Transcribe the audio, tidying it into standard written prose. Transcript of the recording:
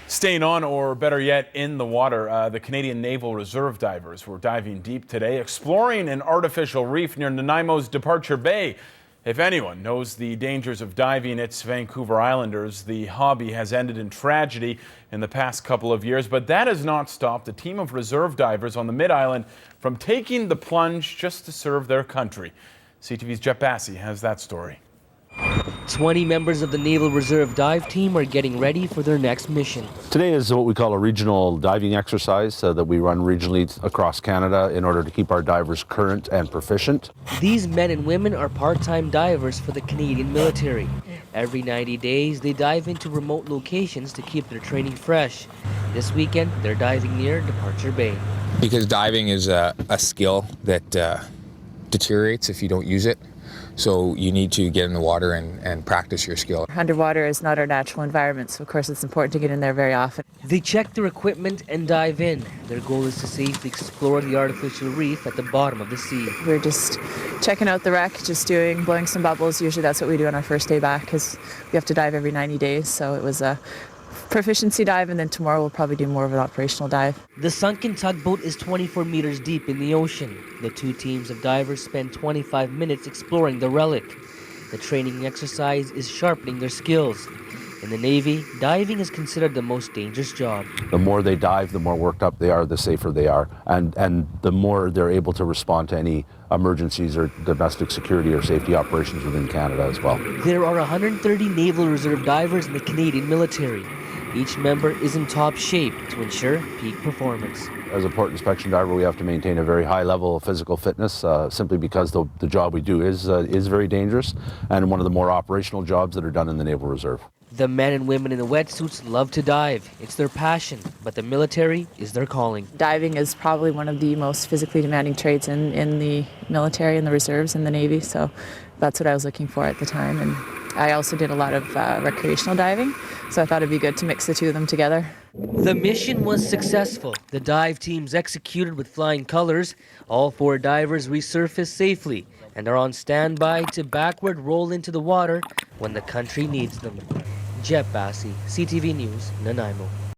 Staying on, or better yet, in the water, the Canadian Naval Reserve divers were diving deep today, exploring an artificial reef near Nanaimo's Departure Bay. If anyone knows the dangers of diving, it's Vancouver Islanders. The hobby has ended in tragedy in the past couple of years, but that has not stopped a team of reserve divers on the Mid-Island from taking the plunge just to serve their country. CTV's Jeff Bassey has that story. 20 members of the Naval Reserve dive team are getting ready for their next mission. Today is what we call a regional diving exercise that we run regionally across Canada in order to keep our divers current and proficient. These men and women are part-time divers for the Canadian military. Every 90 days, they dive into remote locations to keep their training fresh. This weekend, they're diving near Departure Bay. Because diving is a skill that deteriorates if you don't use it. So you need to get in the water and practice your skill. Underwater is not our natural environment, so of course it's important to get in there very often. They check their equipment and dive in. Their goal is to safely explore the artificial reef at the bottom of the sea. We're just checking out the wreck, blowing some bubbles. Usually that's what we do on our first day back, because we have to dive every 90 days. So it was a proficiency dive, and then tomorrow we'll probably do more of an operational dive. The sunken tugboat is 24 meters deep in the ocean. The two teams of divers spend 25 minutes exploring the relic. The training exercise is sharpening their skills. In the Navy, diving is considered the most dangerous job. The more they dive, the more worked up they are, the safer they are, and the more they're able to respond to any emergencies or domestic security or safety operations within Canada as well. There are 130 Naval Reserve divers in the Canadian military. Each member is in top shape to ensure peak performance. As a port inspection diver, we have to maintain a very high level of physical fitness simply because the job we do is very dangerous and one of the more operational jobs that are done in the Naval Reserve. The men and women in the wetsuits love to dive. It's their passion, but the military is their calling. Diving is probably one of the most physically demanding trades in the military and the reserves in the Navy, so that's what I was looking for at the time. And I also did a lot of recreational diving, so I thought it'd be good to mix the two of them together. The mission was successful. The dive teams executed with flying colors. All 4 divers resurfaced safely and are on standby to backward roll into the water when the country needs them. Jeff Bassey, CTV News, Nanaimo.